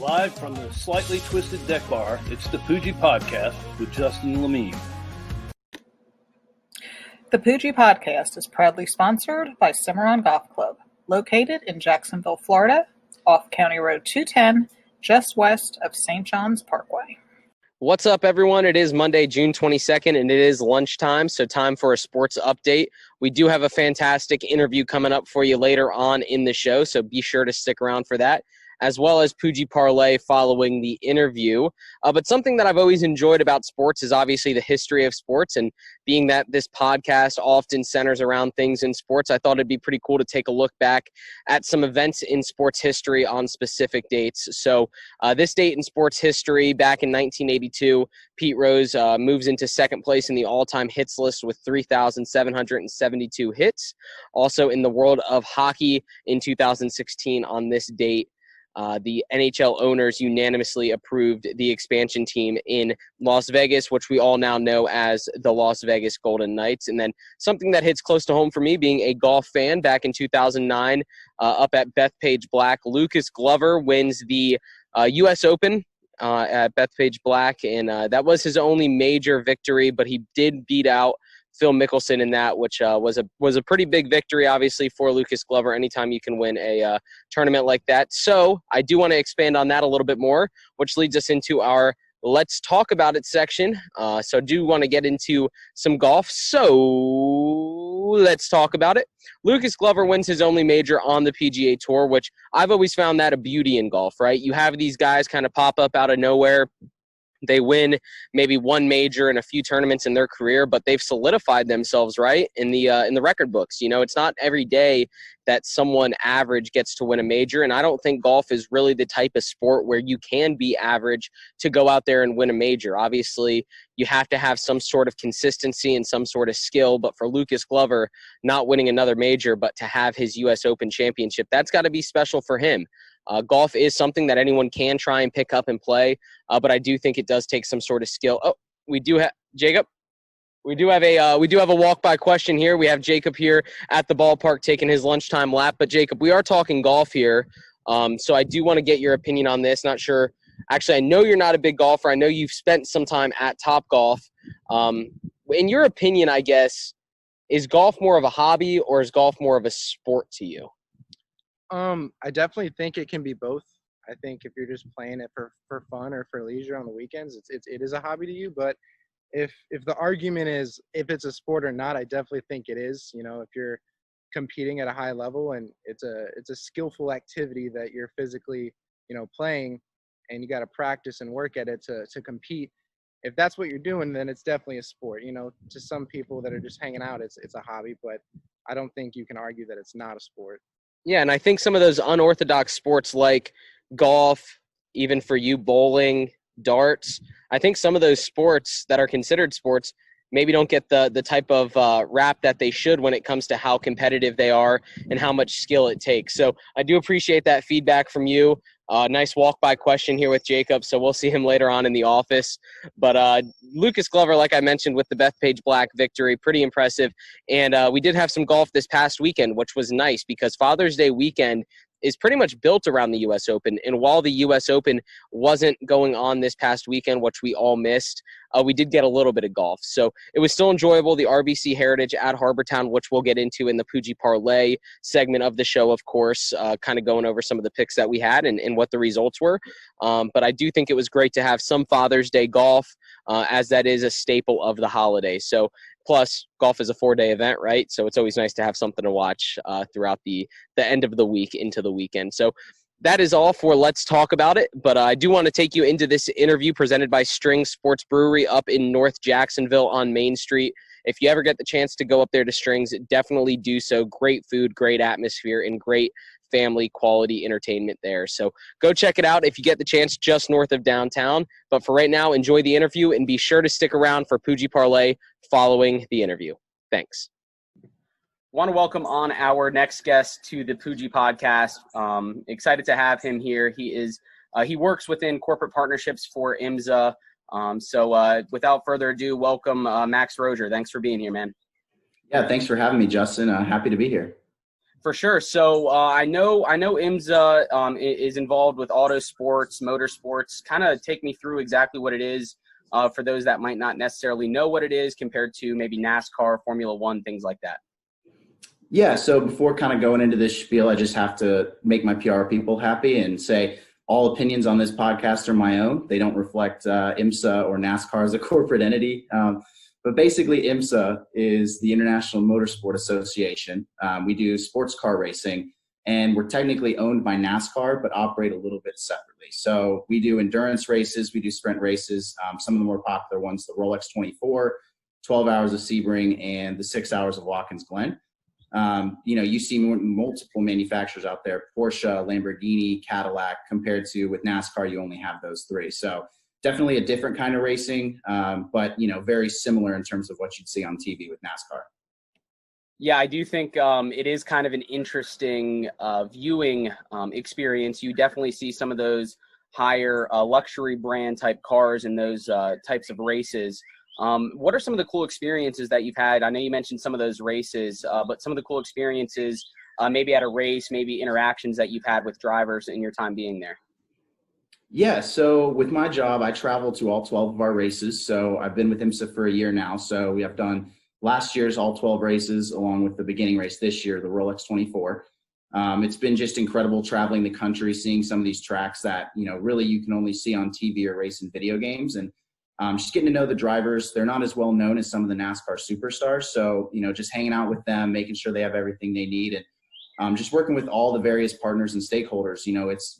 Live from the slightly twisted deck bar, it's the Poojie Podcast with Justin Lemie. The Poojie Podcast is proudly sponsored by Cimarron Golf Club, located in Jacksonville, Florida, off County Road 210, just west of St. John's Parkway. What's up, everyone? It is Monday, June 22nd, and it is lunchtime, so time for a sports update. We do have a fantastic interview coming up for you later on in the show, so be sure to stick around for that, as well as PoojieParlay following the interview. But something that I've always enjoyed about sports is obviously the history of sports, and being that this podcast often centers around things in sports, I thought it'd be pretty cool to take a look back at some events in sports history on specific dates. So this date in sports history, back in 1982, Pete Rose moves into second place in the all-time hits list with 3,772 hits. Also in the world of hockey in 2016 on this date, the NHL owners unanimously approved the expansion team in Las Vegas, which we all now know as the Las Vegas Golden Knights. And then something that hits close to home for me, being a golf fan, back in 2009, up at Bethpage Black, Lucas Glover wins the U.S. Open at Bethpage Black, and that was his only major victory, but he did beat out Phil Mickelson in that, which was a pretty big victory, obviously, for Lucas Glover anytime you can win a tournament like that. So I do want to expand on that a little bit more, which leads us into our Let's Talk About It section. So I do want to get into some golf. So let's talk about it. Lucas Glover wins his only major on the PGA Tour, which I've always found that a beauty in golf, right? You have these guys kind of pop up out of nowhere. They win maybe one major and a few tournaments in their career, but they've solidified themselves, right, in the record books. You know, it's not every day that someone average gets to win a major, and I don't think golf is really the type of sport where you can be average to go out there and win a major. Obviously, you have to have some sort of consistency and some sort of skill, but for Lucas Glover, not winning another major, but to have his U.S. Open championship, that's got to be special for him. Golf is something that anyone can try and pick up and play, but I do think it does take some sort of skill. Oh, we do have Jacob. We do have a walk-by question here. We have Jacob here at the ballpark taking his lunchtime lap. But Jacob, we are talking golf here, so I do want to get your opinion on this. Not sure. Actually, I know you're not a big golfer. I know you've spent some time at Topgolf. In your opinion, I guess, is golf more of a hobby or is golf more of a sport to you? I definitely think it can be both. I think if you're just playing it for fun or for leisure on the weekends, it is a hobby to you. But if the argument is if it's a sport or not, I definitely think it is. You know, if you're competing at a high level and it's a skillful activity that you're physically, you know, playing, and you got to practice and work at it to compete. If that's what you're doing, then it's definitely a sport. You know, to some people that are just hanging out, it's a hobby. But I don't think you can argue that it's not a sport. Yeah, and I think some of those unorthodox sports like golf, even for you, bowling, darts, I think some of those sports that are considered sports maybe don't get the type of rap that they should when it comes to how competitive they are and how much skill it takes. So I do appreciate that feedback from you. Nice walk-by question here with Jacob, so we'll see him later on in the office. But Lucas Glover, like I mentioned, with the Bethpage Black victory, pretty impressive. And we did have some golf this past weekend, which was nice because Father's Day weekend is pretty much built around the U.S. Open. And while the U.S. Open wasn't going on this past weekend, which we all missed, we did get a little bit of golf. So it was still enjoyable. The RBC Heritage at Harbortown, which we'll get into in the PoojieParlay segment of the show, of course, kind of going over some of the picks that we had and what the results were. But I do think it was great to have some Father's Day golf, as that is a staple of the holiday. So plus, golf is a 4-day event, right? So it's always nice to have something to watch throughout the end of the week into the weekend. So that is all for Let's Talk About It. But I do want to take you into this interview presented by String Sports Brewery up in North Jacksonville on Main Street. If you ever get the chance to go up there to Strings, definitely do so. Great food, great atmosphere, and great family quality entertainment there. So go check it out if you get the chance, just north of downtown. But for right now, enjoy the interview and be sure to stick around for PoojieParlay following the interview. Thanks. Want to welcome on our next guest to the Poojie Podcast. Excited to have him here. He works within corporate partnerships for IMSA. So without further ado, welcome Max Rosier. Thanks for being here, man. Yeah, thanks for having me, Justin. Happy to be here. For sure. So I know IMSA is involved with auto sports, motorsports. Kind of take me through exactly what it is for those that might not necessarily know what it is compared to maybe NASCAR, Formula One, things like that. Yeah, so before kind of going into this spiel, I just have to make my PR people happy and say all opinions on this podcast are my own. They don't reflect IMSA or NASCAR as a corporate entity. But basically, IMSA is the International Motorsport Association. We do sports car racing, and we're technically owned by NASCAR, but operate a little bit separately. So we do endurance races, we do sprint races. Some of the more popular ones, the Rolex 24, 12 hours of Sebring, and the 6 hours of Watkins Glen. You see multiple manufacturers out there, Porsche, Lamborghini, Cadillac, compared to with NASCAR, you only have those three. So definitely a different kind of racing, but, very similar in terms of what you'd see on TV with NASCAR. Yeah, I do think it is kind of an interesting viewing experience. You definitely see some of those higher luxury brand type cars in those types of races. What are some of the cool experiences that you've had? I know you mentioned some of those races, but some of the cool experiences maybe at a race, maybe interactions that you've had with drivers in your time being there. Yeah, so with my job, I travel to all 12 of our races. So I've been with IMSA for a year now. So we have done last year's all 12 races along with the beginning race this year, the Rolex 24. It's been just incredible traveling the country, seeing some of these tracks that, really you can only see on TV or race in video games. And just getting to know the drivers. They're not as well known as some of the NASCAR superstars. So, just hanging out with them, making sure they have everything they need. And just working with all the various partners and stakeholders,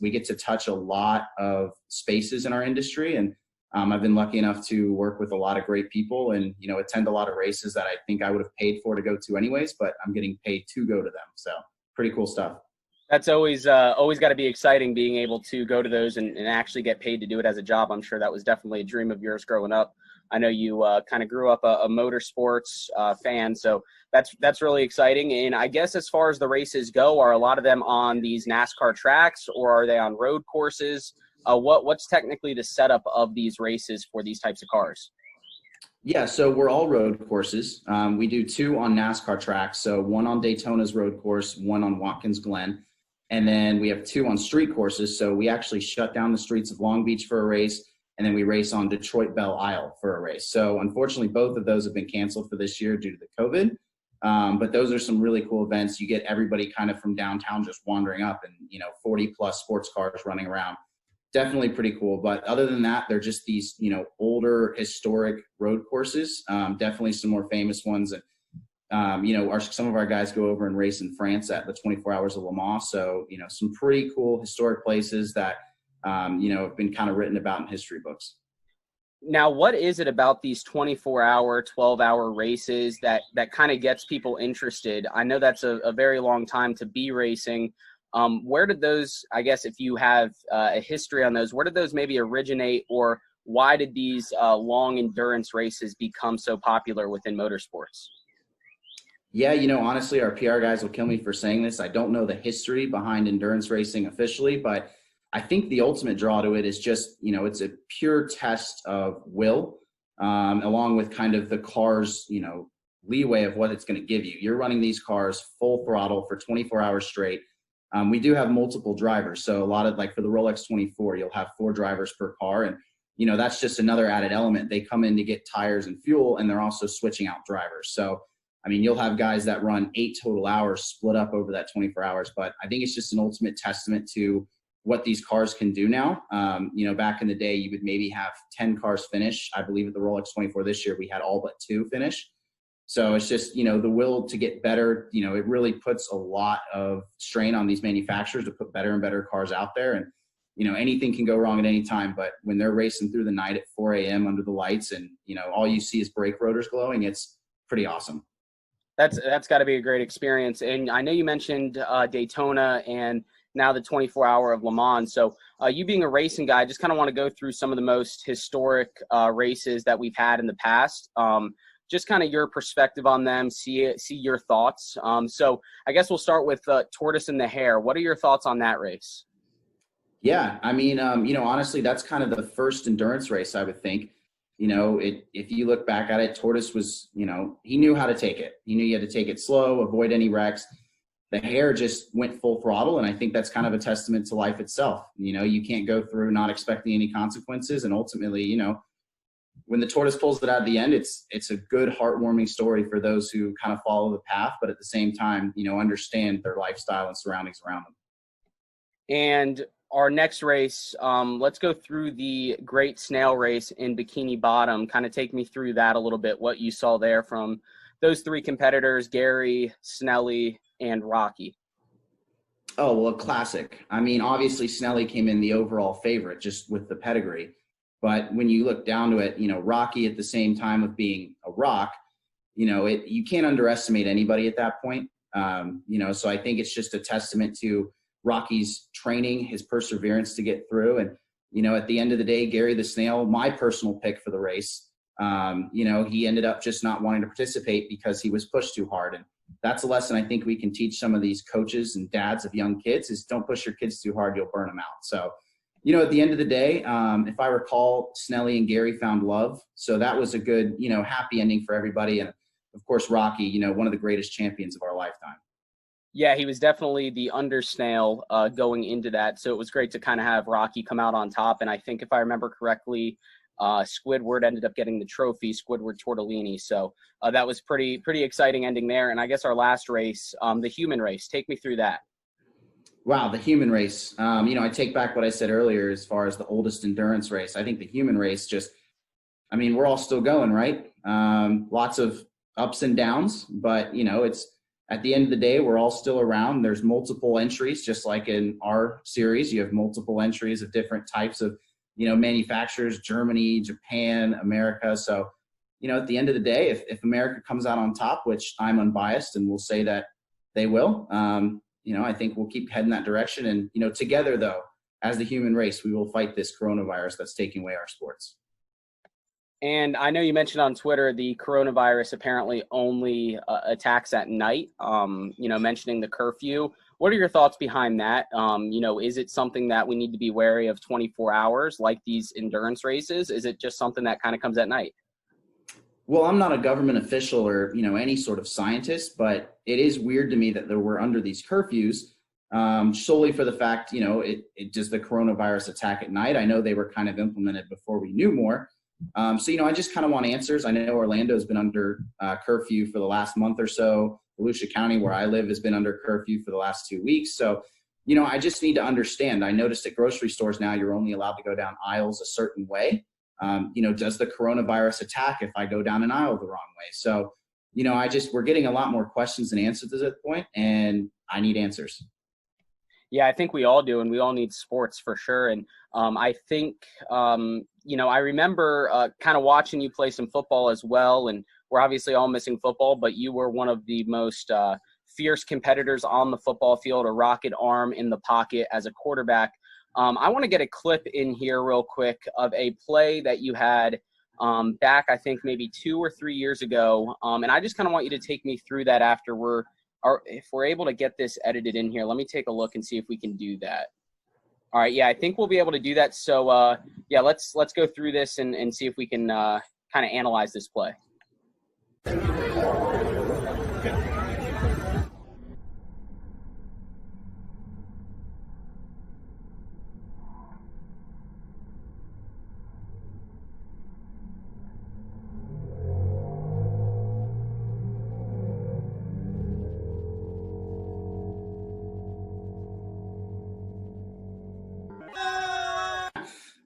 we get to touch a lot of spaces in our industry. And I've been lucky enough to work with a lot of great people and, attend a lot of races that I think I would have paid for to go to anyways, but I'm getting paid to go to them. So pretty cool stuff. That's always got to be exciting, being able to go to those and actually get paid to do it as a job. I'm sure that was definitely a dream of yours growing up. I know you kind of grew up a motorsports fan, so that's really exciting. And I guess as far as the races go, are a lot of them on these NASCAR tracks or are they on road courses? What's technically the setup of these races for these types of cars? Yeah, so we're all road courses. We do two on NASCAR tracks, so one on Daytona's road course, one on Watkins Glen. And then we have two on street courses. So we actually shut down the streets of Long Beach for a race, and then we race on Detroit Belle Isle for a race. So unfortunately, both of those have been canceled for this year due to the COVID. But those are some really cool events. You get everybody kind of from downtown just wandering up and, 40 plus sports cars running around. Definitely pretty cool. But other than that, they're just these, older historic road courses. Definitely some more famous ones. And some of our guys go over and race in France at the 24 Hours of Le Mans. So, some pretty cool historic places that, have been kind of written about in history books. Now, what is it about these 24-hour, 12-hour races that kind of gets people interested? I know that's a very long time to be racing. Where did those, I guess, if you have a history on those, where did those maybe originate, or why did these long endurance races become so popular within motorsports? Yeah, honestly, our PR guys will kill me for saying this. I don't know the history behind endurance racing officially, but I think the ultimate draw to it is just, it's a pure test of will, along with kind of the car's, leeway of what it's going to give you. You're running these cars full throttle for 24 hours straight. We do have multiple drivers. So a lot of, like for the Rolex 24, you'll have 4 drivers per car. And, that's just another added element. They come in to get tires and fuel, and they're also switching out drivers. So you'll have guys that run 8 total hours split up over that 24 hours. But I think it's just an ultimate testament to what these cars can do now. Back in the day, you would maybe have 10 cars finish. I believe at the Rolex 24 this year, we had all but 2 finish. So it's just, the will to get better. It really puts a lot of strain on these manufacturers to put better and better cars out there. And, anything can go wrong at any time. But when they're racing through the night at 4 a.m. under the lights and, all you see is brake rotors glowing, it's pretty awesome. That's got to be a great experience. And I know you mentioned Daytona and now the 24-hour of Le Mans. So you being a racing guy, just kind of want to go through some of the most historic races that we've had in the past. Just kind of your perspective on them, see your thoughts. So I guess we'll start with Tortoise and the Hare. What are your thoughts on that race? Yeah, honestly, that's kind of the first endurance race, I would think. If you look back at it, Tortoise was, he knew how to take it. He knew you had to take it slow, avoid any wrecks. the hair just went full throttle. And I think that's kind of a testament to life itself. You can't go through not expecting any consequences. And ultimately, when the tortoise pulls it out at the end, it's a good, heartwarming story for those who kind of follow the path, but at the same time, understand their lifestyle and surroundings around them. And our next race, let's go through the Great Snail Race in Bikini Bottom. Kind of take me through that a little bit, what you saw there from those three competitors, Gary, Snelly, and Rocky. Oh, well, a classic. I mean, obviously, Snelly came in the overall favorite just with the pedigree. But when you look down to it, Rocky at the same time of being a rock, you can't underestimate anybody at that point. So I think it's just a testament to Rocky's training, his perseverance to get through. And, at the end of the day, Gary the Snail, my personal pick for the race, he ended up just not wanting to participate because he was pushed too hard. And that's a lesson I think we can teach some of these coaches and dads of young kids is don't push your kids too hard, you'll burn them out. So, at the end of the day, if I recall, Snelly and Gary found love. So that was a good, happy ending for everybody. And of course, Rocky, one of the greatest champions of our lifetime. Yeah, he was definitely the undersnail going into that. So it was great to kind of have Rocky come out on top. And I think if I remember correctly, Squidward ended up getting the trophy, Squidward Tortellini. So that was pretty exciting ending there. And I guess our last race, the human race, take me through that. Wow, the human race. I take back what I said earlier as far as the oldest endurance race. I think the human race we're all still going, right? Lots of ups and downs, but, it's at the end of the day, we're all still around. There's multiple entries, just like in our series. You have multiple entries of different types of, manufacturers, Germany, Japan, America. So, at the end of the day, if America comes out on top, which I'm unbiased and will say that they will, I think we'll keep heading that direction. And, together, though, as the human race, we will fight this coronavirus that's taking away our sports. And I know you mentioned on Twitter the coronavirus apparently only attacks at night, mentioning the curfew. What are your thoughts behind that? Is it something that we need to be wary of 24 hours like these endurance races? Is it just something that kind of comes at night? Well, I'm not a government official or, any sort of scientist, but it is weird to me that we're under these curfews solely for the fact, it does the coronavirus attack at night. I know they were kind of implemented before we knew more. I just kind of want answers. I know Orlando's been under curfew for the last month or so. Volusia County, where I live, has been under curfew for the last 2 weeks. So, I just need to understand. I noticed at grocery stores now you're only allowed to go down aisles a certain way. Does the coronavirus attack if I go down an aisle the wrong way? So, we're getting a lot more questions than answers at this point, and I need answers. Yeah, I think we all do, and we all need sports for sure. And I think, I remember kind of watching you play some football as well, and we're obviously all missing football, but you were one of the most fierce competitors on the football field, a rocket arm in the pocket as a quarterback. I want to get a clip in here real quick of a play that you had back, I think, maybe 2 or 3 years ago. And I just kind of want you to take me through that after if we're able to get this edited in here. Let me take a look and see if we can do that. All right. Yeah, I think we'll be able to do that. So, let's go through this and see if we can kind of analyze this play.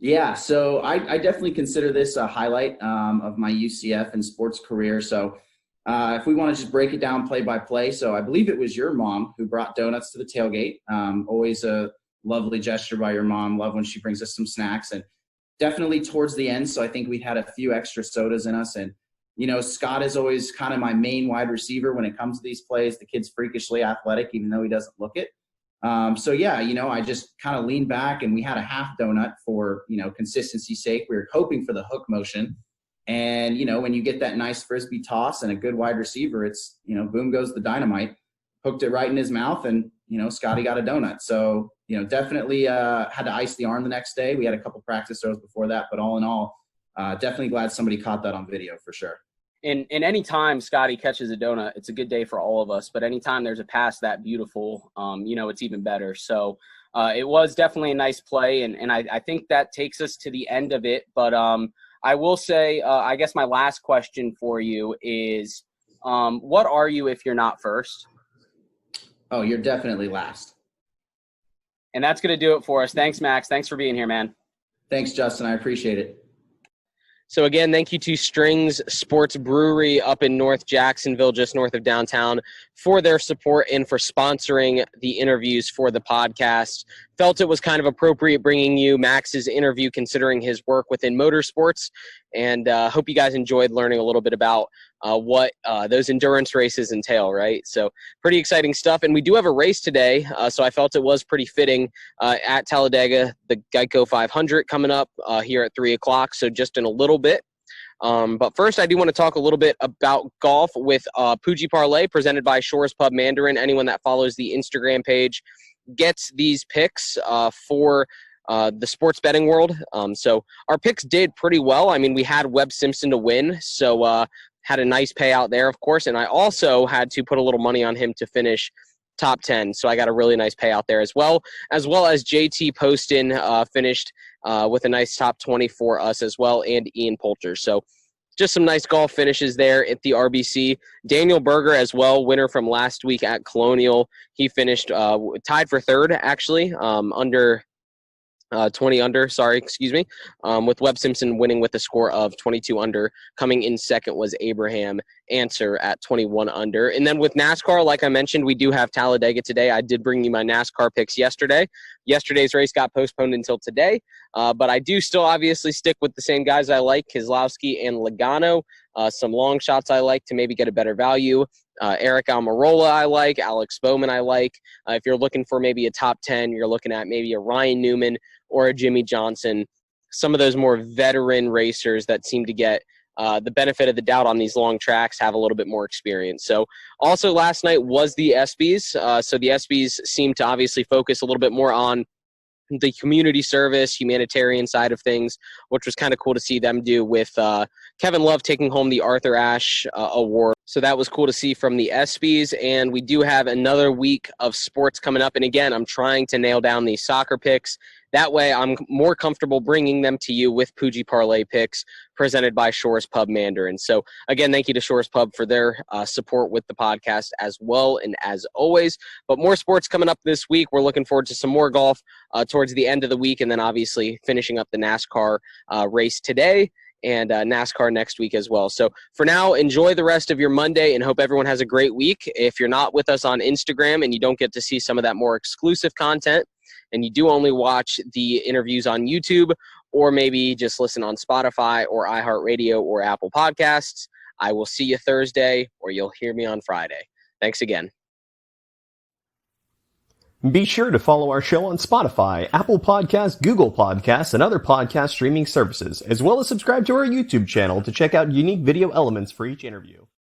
Yeah, so I definitely consider this a highlight of my UCF and sports career. So if we want to just break it down play by play, so I believe it was your mom who brought donuts to the tailgate. Always a lovely gesture by your mom. Love when she brings us some snacks, and definitely towards the end. So I think we had a few extra sodas in us. And, Scott is always kind of my main wide receiver when it comes to these plays. The kid's freakishly athletic, even though he doesn't look it. I just kind of leaned back and we had a half donut for, consistency's sake. We were hoping for the hook motion. And, when you get that nice Frisbee toss and a good wide receiver, it's, boom goes the dynamite, hooked it right in his mouth, and, Scotty got a donut. So, definitely had to ice the arm the next day. We had a couple practice throws before that, but all in all, definitely glad somebody caught that on video for sure. And any time Scotty catches a donut, it's a good day for all of us. But anytime there's a pass that beautiful, it's even better. So it was definitely a nice play. And I think that takes us to the end of it. But I will say, I guess my last question for you is, what are you if you're not first? Oh, you're definitely last. And that's going to do it for us. Thanks, Max. Thanks for being here, man. Thanks, Justin. I appreciate it. So again, thank you to Strings Sports Brewery up in North Jacksonville, just north of downtown, for their support and for sponsoring the interviews for the podcast. Felt it was kind of appropriate bringing you Max's interview considering his work within motorsports, and hope you guys enjoyed learning a little bit about what those endurance races entail, right? So pretty exciting stuff. And we do have a race today, so I felt it was pretty fitting at Talladega, the Geico 500 coming up here at 3 o'clock, so just in a little bit. But first, I do want to talk a little bit about golf with PoojieParlay, presented by Shores Pub Mandarin. Anyone that follows the Instagram page gets these picks for the sports betting world. So our picks did pretty well. I mean, we had Webb Simpson to win, so had a nice payout there, of course. And I also had to put a little money on him to finish top 10. So I got a really nice payout there as well as JT Poston finished with a nice top 20 for us as well, and Ian Poulter. So just some nice golf finishes there at the RBC. Daniel Berger as well, winner from last week at Colonial. He finished tied for third, actually, 20 under, with Webb Simpson winning with a score of 22 under. Coming in second was Abraham Answer at 21 under. And then with NASCAR, like I mentioned, we do have Talladega today. I did bring you my NASCAR picks yesterday. Yesterday's race got postponed until today, but I do still obviously stick with the same guys I like, Keselowski and Logano. Some long shots I like to maybe get a better value. Eric Almirola I like, Alex Bowman I like. If you're looking for maybe a top 10, you're looking at maybe a Ryan Newman or a Jimmy Johnson, some of those more veteran racers that seem to get the benefit of the doubt on these long tracks, have a little bit more experience. So also last night was the ESPYs. So the ESPYs seem to obviously focus a little bit more on the community service, humanitarian side of things, which was kind of cool to see them do with Kevin Love taking home the Arthur Ashe Award. So that was cool to see from the ESPYs. And we do have another week of sports coming up. And again, I'm trying to nail down these soccer picks. That way I'm more comfortable bringing them to you with PoojieParlay picks presented by Shores Pub Mandarin. So again, thank you to Shores Pub for their support with the podcast as well, and as always. But more sports coming up this week. We're looking forward to some more golf towards the end of the week, and then obviously finishing up the NASCAR race today, and NASCAR next week as well. So for now, enjoy the rest of your Monday and hope everyone has a great week. If you're not with us on Instagram and you don't get to see some of that more exclusive content, and you do only watch the interviews on YouTube, or maybe just listen on Spotify or iHeartRadio or Apple Podcasts, I will see you Thursday, or you'll hear me on Friday. Thanks again. Be sure to follow our show on Spotify, Apple Podcasts, Google Podcasts, and other podcast streaming services, as well as subscribe to our YouTube channel to check out unique video elements for each interview.